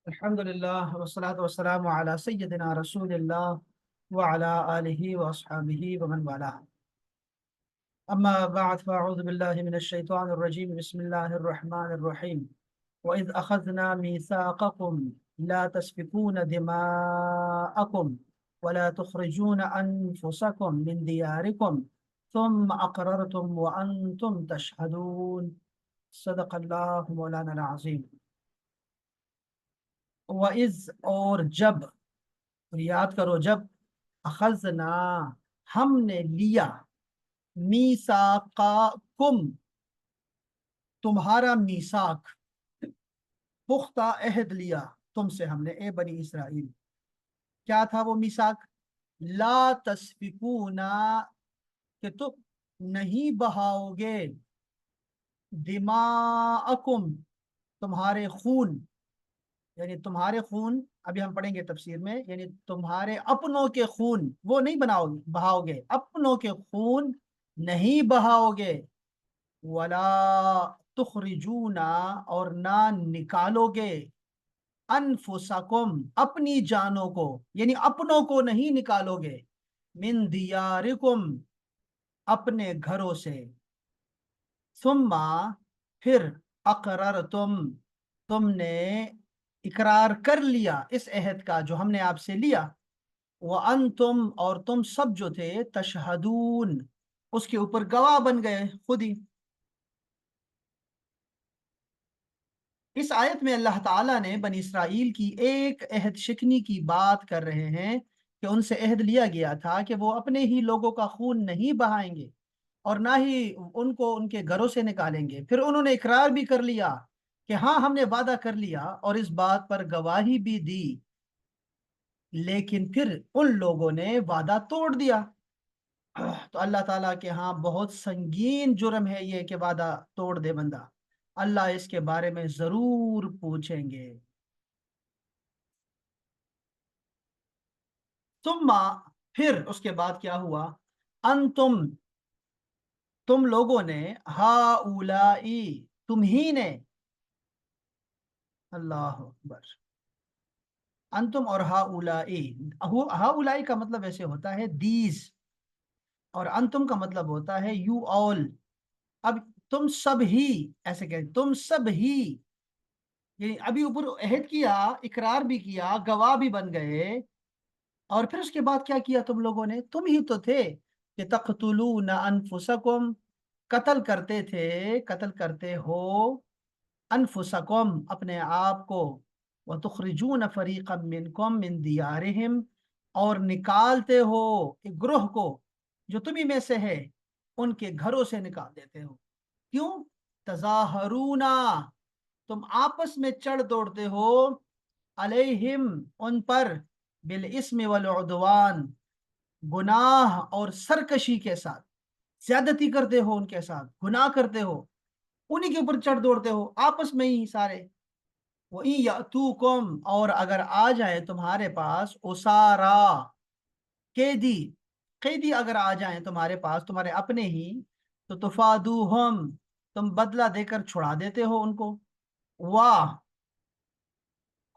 अल्हम्दुलिल्लाह वस्सलातु वस्सलामु अला सय्यदिना रसूलिल्लाह व अला आलिहि व अस्हाबिहि व मन वाला। अम्मा बअद फअऊज़ु बिल्लाहि मिनश शैतानिर रजीम बिस्मिल्लाहिर रहमानिर रहीम। व इज़ अख़ज़ना मीसाक़कुम ला तस्फ़िकून दिमाअकुम व ला तुख़रिजून अनफुसकुम मिन दियारिकुम थुम्मा अक़ररतुम व अंतुम तशहदून। सदक़ल्लाहु मौलाना अज़ीम। व इज़ और जब, तो याद करो जब, अखजना हमने लिया, मीसाकाकुम तुम्हारा मीसाक, पुख्ता अहद लिया तुमसे हमने, ए बनी इसराइल। क्या था वो मीसाक? ला तस्फिकूना, कि तुम नहीं बहाओगे, दिमाअकुम तुम्हारे खून, यानी तुम्हारे खून, अभी हम पढ़ेंगे तफसीर में, यानी तुम्हारे अपनों के खून वो नहीं बनाओगे, बहाओगे, अपनों के खून नहीं बहाओगे। वला तुखरिजूना, और ना निकालोगे, अनफुसकुम अपनी जानों को, यानी अपनों को नहीं निकालोगे, मिन दियारिकुम अपने घरों से, सुम्मा फिर, अकरर तुमने इकरार कर लिया इस अहद का जो हमने आपसे लिया, व अंतुम और तुम सब जो थे, तशहदून उसके ऊपर गवाह बन गए खुद ही। इस आयत में अल्लाह ताला ने बनी इसराइल की एक अहद शिकनी की बात कर रहे हैं कि उनसे अहद लिया गया था कि वो अपने ही लोगों का खून नहीं बहाएंगे और ना ही उनको उनके घरों से निकालेंगे। फिर उन्होंने इकरार भी कर लिया कि हाँ हमने वादा कर लिया और इस बात पर गवाही भी दी, लेकिन फिर उन लोगों ने वादा तोड़ दिया। तो अल्लाह ताला के यहाँ बहुत संगीन जुर्म है ये कि वादा तोड़ दे बंदा। अल्लाह इसके बारे में जरूर पूछेंगे। तुम, फिर उसके बाद क्या हुआ? तुम लोगों ने, हाउलाई तुम ही ने, अल्लाह अकबर, अंतुम और हाउलाई, हाउलाई का मतलब ऐसे होता है दीज, और अंतुम का मतलब होता है यू ऑल। अब तुम सब ही, ऐसे कह, तुम सब ही, यानी अभी ऊपर अहद किया, इकरार भी किया, गवाह भी बन गए, और फिर उसके बाद क्या किया तुम लोगों ने? तुम ही तो थे कि तख्तुलून अनफुसकुम, कत्ल करते थे, कत्ल करते हो, अनफुसकुम अपने आप को, व तुखरिजून फरीकम मिनकुम मिन दियारिहिम, और निकालते हो एक ग्रोह को जो तुम्ही में से है, उनके घरों से निकाल देते हो। क्यों? तजाहरूना, तुम आपस में चढ़ दौड़ते हो, अलैहिम उन पर, बिल इस्म वल उद्वान गुनाह और सरकशी के साथ, ज्यादती करते हो उनके साथ, गुनाह करते हो, उन्हीं के ऊपर चढ़ दौड़ते हो आपस में ही सारे। वही यातूकुम, और अगर आ जाए तुम्हारे पास, उसारा कैदी, कैदी अगर आ जाए तुम्हारे पास, तुम्हारे अपने ही, तो तुफादूहुम तुम बदला देकर छुड़ा देते हो उनको। वाह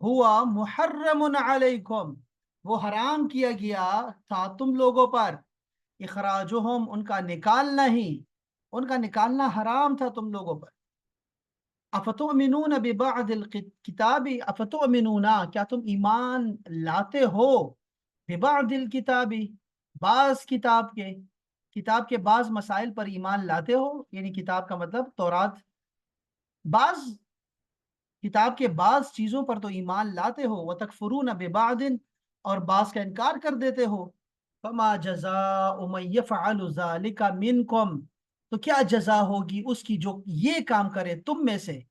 हुआ मुहर्रमुन अलैकुम, वो हराम किया गया था तुम लोगों पर, इखराजुहुम उनका निकालना ही, उनका निकालना हराम था तुम लोगों पर। अफतुमिनून बिबअदिल किताबी, अफतुमिनूना क्या तुम ईमान लाते हो, बिबअदिल किताबी बाज किताब के, किताब के बाज मसाइल पर ईमान लाते हो, यानी किताब का मतलब तौरात, बाज किताब के बाज चीजों पर तो ईमान लाते हो, व तकफुरून बिबादिन और बाज का इनकार कर देते हो। फमा जज़ाउ मन यफ़अलु ज़ालिका मिनकुम, तो क्या जजा होगी उसकी जो ये काम करे तुम में से,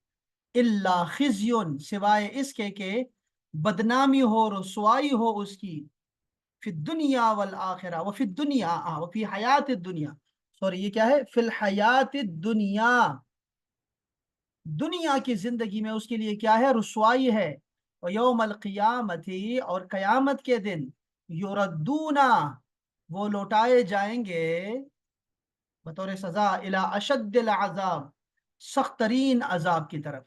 इल्ला खिज़युन सिवाय इसके के बदनामी हो, रुसवाई हो उसकी, फिर दुनिया वल आखिरा, व फिर दुनिया व फी हयात दुनिया, सॉरी ये क्या है, फिल हयात दुनिया, दुनिया की जिंदगी में उसके लिए क्या है, रुसवाई है। और यौमल क़ियामती, और कयामत के दिन, युरद्दूना वो लौटाए जाएंगे, बतौर सजा, इला अशद्दिल अज़ाब सख्त तरीन अजाब की तरफ।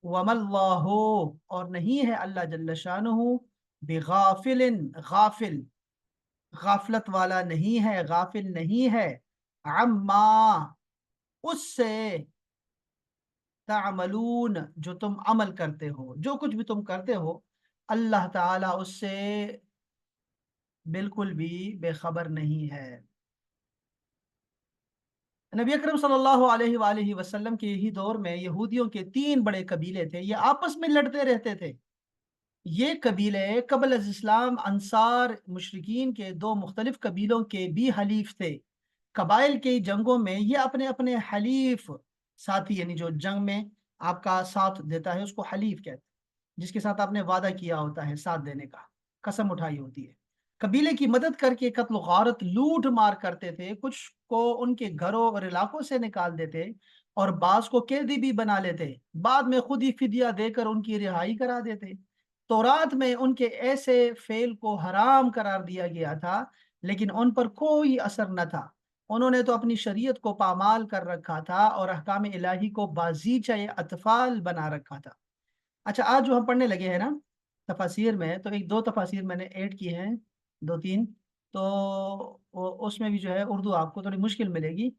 वमल्लाहु, और नहीं है अल्लाह जल्ल शानुहु बेगाफिलिन, गाफिल, गाफलत वाला नहीं है, गाफिल नहीं है, अम्मा, उससे, तामलून, जो तुम अमल करते हो, जो कुछ भी तुम करते हो, अल्लाह ताला उससे बिल्कुल भी बेखबर नहीं है। नबी अकरम सल्लल्लाहु अलैहि वसल्लम के ही दौर में यहूदियों के तीन बड़े कबीले थे, ये आपस में लड़ते रहते थे। ये कबीले कबल अज इस्लाम अंसार मुशरिकीन के दो मुख्तलिफ कबीलों के भी हलीफ थे। कबाइल की जंगों में ये अपने अपने हलीफ साथी, यानी जो जंग में आपका साथ देता है उसको हलीफ कहते हैं, जिसके साथ आपने वादा किया होता है साथ देने का, कसम उठाई होती है। कबीले की मदद करके कत्ल गारत, लूट मार करते थे, कुछ को उनके घरों और इलाकों से निकाल देते और बाज को कैदी भी बना लेते, बाद में खुद ही फिदिया देकर उनकी रिहाई करा देते। तौरात में उनके ऐसे फेल को हराम करार दिया गया था, लेकिन उन पर कोई असर न था। उन्होंने तो अपनी शरीयत को पामाल कर रखा था और अहकाम इलाही को बाजीचा अतफाल बना रखा था। अच्छा, आज जो हम पढ़ने लगे हैं ना तफासिर में, तो एक दो तफासिर मैंने ऐड की हैं, दो तीन, तो उसमें भी जो है उर्दू आपको थोड़ी मुश्किल मिलेगी,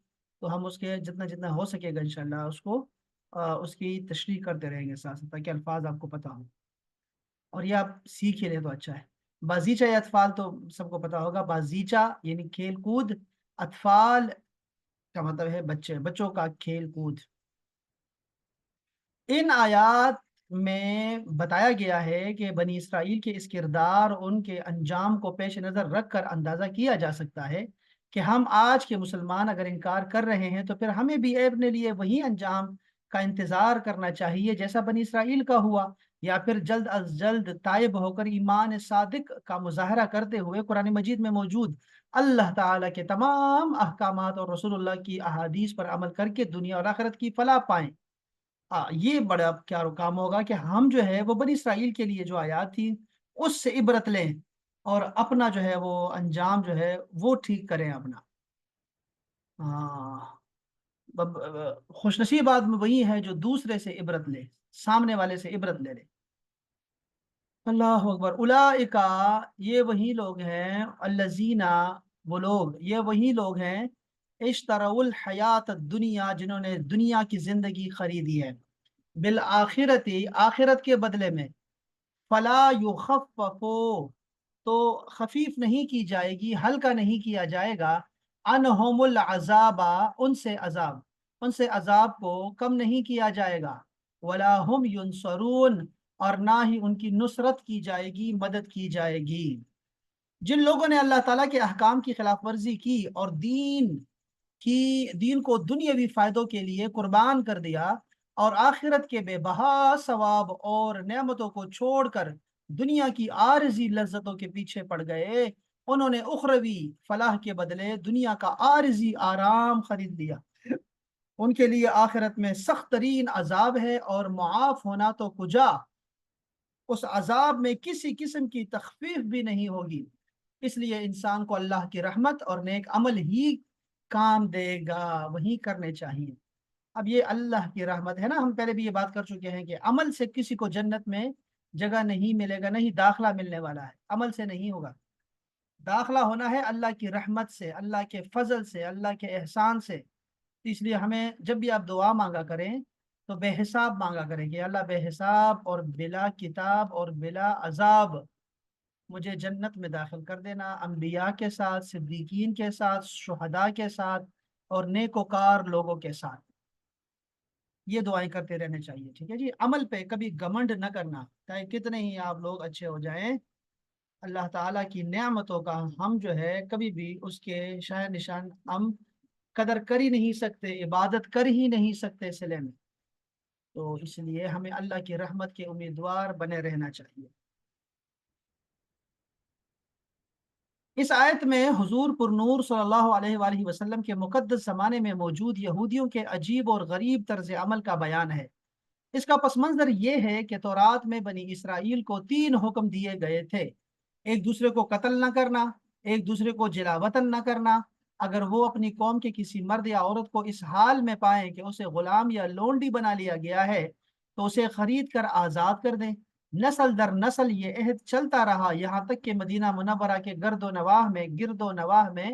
तो हम उसके जितना जितना हो सकेगा इंशाल्लाह उसको उसकी तशरीह करते रहेंगे साथ साथ, ताकि अल्फाज आपको पता हो और ये आप सीख ही लें तो अच्छा है। बाजीचा या अतफाल तो सबको पता होगा, बाजीचा यानी खेल कूद, अतफाल का मतलब है बच्चे, बच्चों का खेल कूद। इन आयात में बताया गया है कि बनी इसराइल के इस किरदार, उनके अंजाम को पेश नज़र रख कर अंदाज़ा किया जा सकता है कि हम आज के मुसलमान अगर इनकार कर रहे हैं तो फिर हमें भी अपने लिए वही अंजाम का इंतज़ार करना चाहिए जैसा बनी इसराइल का हुआ, या फिर जल्द अज जल्द तायब होकर ईमान सादिक का मुजाहरा करते हुए कुरान मजीद में मौजूद अल्लाह ताला के तमाम अहकामात और रसूलुल्लाह की अहादीस पर अमल करके दुनिया और आखिरत की फलाह पाएं। ये बड़ा क्या काम होगा कि हम जो है वो बनी इसराइल के लिए जो आयात थी उससे इबरत लें और अपना जो है वो अंजाम जो है वो ठीक करें अपना। हाँ, खुशनसीब आदमी वही है जो दूसरे से इबरत ले, सामने वाले से इबरत ले ले। अल्लाह अकबर। उलाइका, ये वही लोग हैं, अल्लजीना, वो लोग, ये वही लोग हैं, इश्तरउल हयात दुनिया, जिन्होंने दुनिया की जिंदगी खरीदी है, बिल आखिरती, आखिरत के बदले में, फला युखफ़फ़ु, तो खफीफ नहीं की जाएगी, हल्का नहीं किया जाएगा, अनहुमुल अजाबा, उनसे अजाब, उनसे अजाब को कम नहीं किया जाएगा, वला हुम युनसरून, और ना ही उनकी नुसरत की जाएगी, मदद की जाएगी। जिन लोगों ने अल्लाह ताला के अहकाम की खिलाफ वर्जी की और दीन को दुनियावी फायदों के लिए कुर्बान कर दिया और आखिरत के बेबहा सवाब और नेमतों को छोड़कर दुनिया की आरजी लज्जतों के पीछे पड़ गए, उन्होंने उखरवी फलाह के बदले दुनिया का आरजी आराम खरीद लिया। उनके लिए आखिरत में सख्त तरीन अजाब है और मुआफ होना तो कुजा, उस अजाब में किसी किस्म की तखफीफ भी नहीं होगी। इसलिए इंसान को अल्लाह की रहमत और नेक अमल ही काम देगा, वही करने चाहिए। अब ये अल्लाह की रहमत है ना, हम पहले भी ये बात कर चुके हैं कि अमल से किसी को जन्नत में जगह नहीं मिलेगा, नहीं दाखला मिलने वाला है, अमल से नहीं होगा। दाखला होना है अल्लाह की रहमत से, अल्लाह के फजल से, अल्लाह के एहसान से। तो इसलिए हमें जब भी आप दुआ मांगा करें तो बेहिसाब मांगा करें कि अल्लाह बेहिसाब और बिला किताब और बिला अजाब मुझे जन्नत में दाखिल कर देना, अम्बिया के साथ, सिद्दीकीन के साथ, शुहदा के साथ और नेकोकार लोगों के साथ। ये दुआएं करते रहने चाहिए, ठीक है जी। अमल पे कभी घमंड न करना, चाहे कितने ही आप लोग अच्छे हो जाएं, अल्लाह ताला की नेमतों का हम जो है कभी भी उसके शाय निशान हम कदर कर ही नहीं सकते, इबादत कर ही नहीं सकते सिले में। तो इसलिए हमें अल्लाह की रहमत के उम्मीदवार बने रहना चाहिए। इस आयत में हुजूर पुरनूर सल्लल्लाहु अलैहि वसल्लम के मुकद्दस ज़माने में मौजूद यहूदियों के अजीब और गरीब तर्ज अमल का बयान है। इसका पस मंज़र ये है कि तौरात में बनी इसराइल को तीन हुक्म दिए गए थे: एक दूसरे को कत्ल न करना, एक दूसरे को जिला वतन न करना, अगर वो अपनी कौम के किसी मर्द या औरत को इस हाल में पाए कि उसे गुलाम या लोंडी बना लिया गया है تو اسے خرید کر آزاد کر دیں۔ نسل در نسل یہ عہد چلتا رہا، یہاں تک کہ مدینہ منورہ کے گرد و نواح میں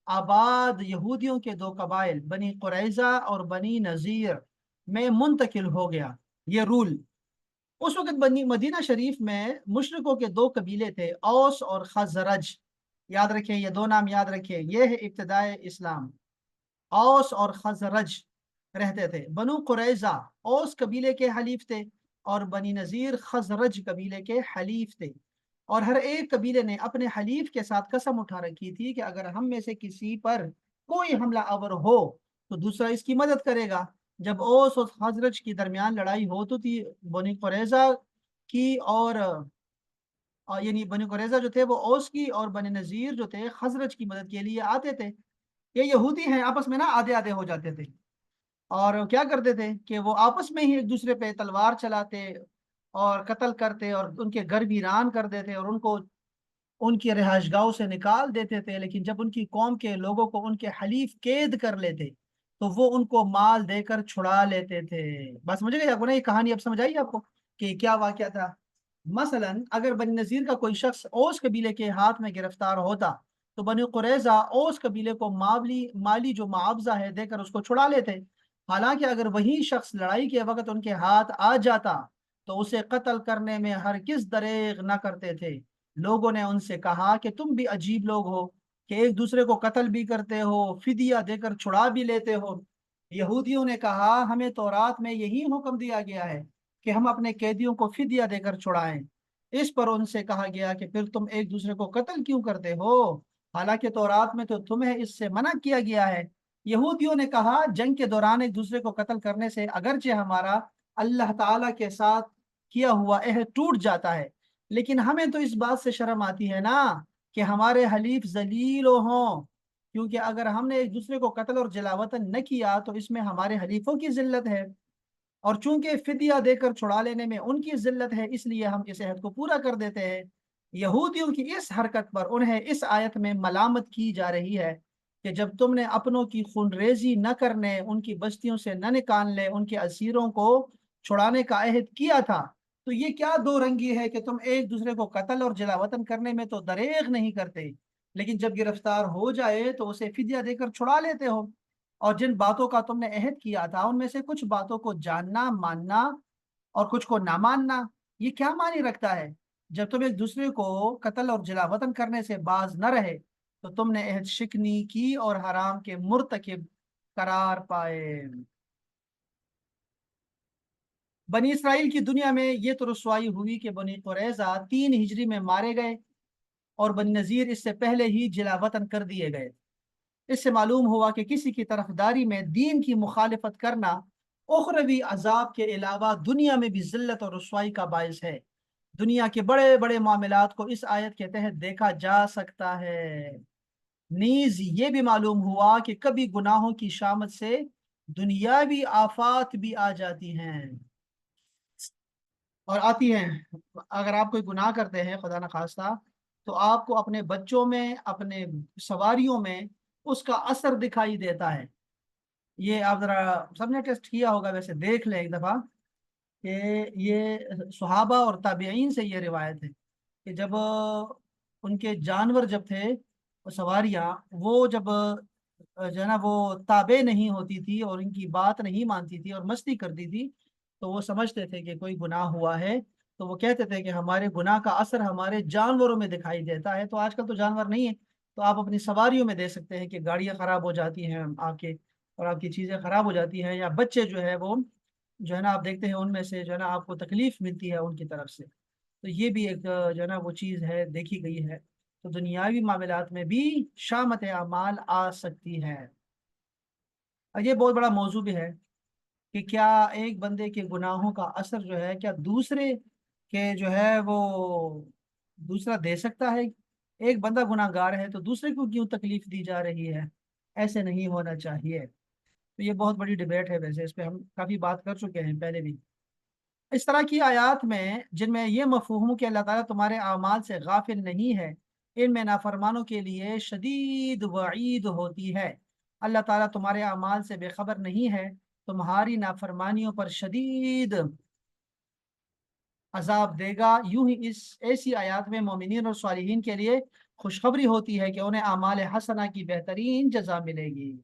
آباد یہودیوں کے دو قبائل بنی قریظہ اور بنی نذیر میں منتقل ہو گیا یہ رول۔ اس وقت بنی مدینہ شریف میں مشرکوں کے دو قبیلے تھے، اوس اور خزرج۔ یاد رکھیں، یہ دو نام یاد رکھیں، یہ ہے ابتدائے اسلام۔ اوس اور خزرج رہتے تھے۔ بنو قریظہ اوس قبیلے کے حلیف تھے اور بنی نذیر خزرج قبیلے کے حلیف تھے، اور ہر ایک قبیلے نے اپنے حلیف کے ساتھ قسم اٹھا رکھی تھی کہ اگر ہم میں سے کسی پر کوئی حملہ آور ہو تو دوسرا اس کی مدد کرے گا۔ جب اوس اور خزرج کی درمیان لڑائی ہوتی تھی، بنی قریظہ کی یعنی بنی قریظہ جو تھے وہ اوس کی، اور بنی نذیر جو تھے خزرج کی مدد کے لیے آتے تھے۔ یہ یہودی ہیں، آپس میں نا آدھے آدھے ہو جاتے تھے، اور کیا کرتے تھے کہ وہ آپس میں ہی ایک دوسرے پہ تلوار چلاتے اور قتل کرتے اور ان کے گھر ویران کر دیتے اور ان کو ان کی رہائش گاہوں سے نکال دیتے تھے۔ لیکن جب ان کی قوم کے لوگوں کو ان کے حلیف قید کر لیتے تو وہ ان کو مال دے کر چھڑا لیتے تھے۔ بس سمجھ گئے آپ کو نا؟ یہ کہانی اب سمجھ آئی آپ کو کہ کیا واقعہ تھا؟ مثلا اگر بنی نذیر کا کوئی شخص اوس قبیلے کے ہاتھ میں گرفتار ہوتا تو بنی قریظہ اوس قبیلے کو مالی جو معاوضہ ہے دے کر اس کو چھڑا لیتے۔ حالانکہ اگر وہی شخص لڑائی کے وقت ان کے ہاتھ آ جاتا تو اسے قتل کرنے میں ہرگز دریغ نہ کرتے تھے۔ لوگوں نے ان سے کہا کہ تم بھی عجیب لوگ ہو کہ ایک دوسرے کو قتل بھی کرتے ہو، فدیہ دے کر چھڑا بھی لیتے ہو۔ یہودیوں نے کہا ہمیں تورات میں یہی حکم دیا گیا ہے کہ ہم اپنے قیدیوں کو فدیہ دے کر چھڑائیں۔ اس پر ان سے کہا گیا کہ پھر تم ایک دوسرے کو قتل کیوں کرتے ہو، حالانکہ تورات میں تو تمہیں اس سے منع کیا گیا ہے۔ یہودیوں نے کہا جنگ کے دوران ایک دوسرے کو قتل کرنے سے اگرچہ ہمارا اللہ تعالیٰ کے ساتھ کیا ہوا عہد ٹوٹ جاتا ہے، لیکن ہمیں تو اس بات سے شرم آتی ہے نا کہ ہمارے حلیف ذلیل ہوں، کیونکہ اگر ہم نے ایک دوسرے کو قتل اور جلاوطن نہ کیا تو اس میں ہمارے حلیفوں کی ذلت ہے، اور چونکہ فدیہ دے کر چھڑا لینے میں ان کی ذلت ہے، اس لیے ہم اس عہد کو پورا کر دیتے ہیں۔ یہودیوں کی اس حرکت پر انہیں اس آیت میں ملامت کی جا رہی ہے کہ جب تم نے اپنوں کی خون ریزی نہ کرنے، ان کی بستیوں سے نہ نکالنے، ان کے اسیروں کو چھڑانے کا عہد کیا تھا، تو یہ کیا دو رنگی ہے کہ تم ایک دوسرے کو قتل اور جلا وطن کرنے میں تو دریغ نہیں کرتے، لیکن جب گرفتار ہو جائے تو اسے فدیہ دے کر چھڑا لیتے ہو۔ اور جن باتوں کا تم نے عہد کیا تھا ان میں سے کچھ باتوں کو جاننا ماننا اور کچھ کو نہ ماننا، یہ کیا معنی رکھتا ہے؟ جب تم ایک دوسرے کو قتل اور جلا وطن کرنے سے باز نہ رہے تو تم نے عہد شکنی کی اور حرام کے مرتکب قرار پائے۔ بنی اسرائیل کی دنیا میں یہ تو رسوائی ہوئی کہ بنی قریظہ 3 ہجری میں مارے گئے اور بنی نذیر اس سے پہلے ہی جلا وطن کر دیے گئے۔ اس سے معلوم ہوا کہ کسی کی طرفداری میں دین کی مخالفت کرنا اخروی عذاب کے علاوہ دنیا میں بھی ذلت اور رسوائی کا باعث ہے۔ دنیا کے بڑے بڑے معاملات کو اس آیت کے تحت دیکھا جا سکتا ہے۔ نیز یہ بھی معلوم ہوا کہ کبھی گناہوں کی شامت سے دنیاوی آفات بھی آ جاتی ہیں اور آتی ہیں۔ اگر آپ کوئی گناہ کرتے ہیں خدا نخواستہ تو آپ کو اپنے بچوں میں، اپنے سواریوں میں اس کا اثر دکھائی دیتا ہے۔ یہ آپ ذرا سب نے ٹیسٹ کیا ہوگا، ویسے دیکھ لیں ایک دفعہ کہ یہ صحابہ اور تابعین سے یہ روایت ہے کہ جب ان کے جانور جب تھے سواریاں، وہ جب جو ہے نا وہ تابع نہیں ہوتی تھی اور ان کی بات نہیں مانتی تھی اور مستی کرتی تھی تو وہ سمجھتے تھے کہ کوئی گناہ ہوا ہے، تو وہ کہتے تھے کہ ہمارے گناہ کا اثر ہمارے جانوروں میں دکھائی دیتا ہے۔ تو آج کل تو جانور نہیں ہے، تو آپ اپنی سواریوں میں دے سکتے ہیں کہ گاڑیاں خراب ہو جاتی ہیں آپ کے، اور آپ کی چیزیں خراب ہو جاتی ہیں، یا بچے جو ہے وہ جو ہے نا آپ دیکھتے ہیں ان میں سے جو ہے نا آپ کو تکلیف ملتی ہے ان کی طرف سے، تو یہ بھی ایک جو ہے نا وہ چیز ہے دیکھی گئی ہے۔ تو دنیاوی معاملات میں بھی شامت اعمال آ سکتی ہے۔ اور یہ بہت بڑا موضوع بھی ہے کہ کیا ایک بندے کے گناہوں کا اثر جو ہے کیا دوسرے کے جو ہے وہ دوسرا دے سکتا ہے؟ ایک بندہ گناہ گار ہے تو دوسرے کو کیوں تکلیف دی جا رہی ہے؟ ایسے نہیں ہونا چاہیے۔ تو یہ بہت بڑی ڈبیٹ ہے، ویسے اس پہ ہم کافی بات کر چکے ہیں پہلے بھی۔ اس طرح کی آیات میں جن میں یہ مفہوم کہ اللہ تعالیٰ تمہارے اعمال سے غافل نہیں ہے، ان میں نافرمانوں کے لیے شدید وعید ہوتی ہے۔ اللہ تعالیٰ تمہارے اعمال سے بے خبر نہیں ہے، تمہاری نافرمانیوں پر شدید عذاب دے گا۔ یوں ہی اس ایسی آیات میں مومنین اور صالحین کے لیے خوشخبری ہوتی ہے کہ انہیں اعمال حسنہ کی بہترین جزا ملے گی۔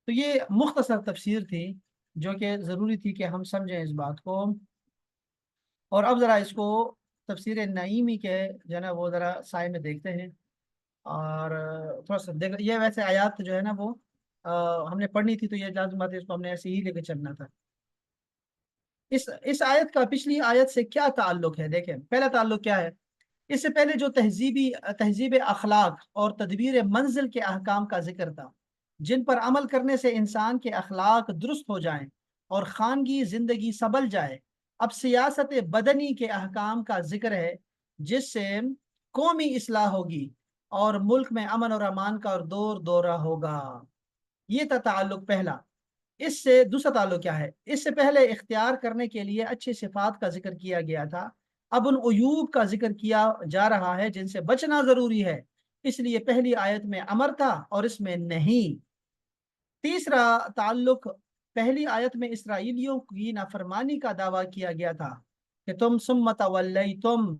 تو یہ مختصر تفسیر تھی جو کہ ضروری تھی کہ ہم سمجھیں اس بات کو۔ اور اب ذرا اس کو تفسیر نعیمی کے جو ہے نا وہ ذرا سائے میں دیکھتے ہیں، اور تھوڑا سا دیکھ، یہ ویسے آیات جو ہے نا وہ ہم نے پڑھنی تھی، تو یہ لازم بات ہے اس کو ہم نے ایسے ہی لے کے چلنا تھا۔ اس آیت کا پچھلی آیت سے کیا تعلق ہے؟ دیکھیں پہلا تعلق کیا ہے۔ اس سے پہلے جو تہذیب اخلاق اور تدبیر منزل کے احکام کا ذکر تھا، جن پر عمل کرنے سے انسان کے اخلاق درست ہو جائیں اور خانگی زندگی سبل جائے، اب سیاست بدنی کے احکام کا ذکر ہے، جس سے قومی اصلاح ہوگی اور ملک میں امن اور امان کا دور دورہ ہوگا۔ یہ تھا تعلق پہلا۔ اس سے دوسرا تعلق کیا ہے؟ اس سے پہلے اختیار کرنے کے لیے اچھی صفات کا ذکر کیا گیا تھا، اب ان عیوب کا ذکر کیا جا رہا ہے جن سے بچنا ضروری ہے، اس لیے پہلی آیت میں امر تھا اور اس میں نہیں۔ تیسرا تعلق، پہلی آیت میں اسرائیلیوں کی نافرمانی کا دعویٰ کیا گیا تھا کہ تم ثم تولیتم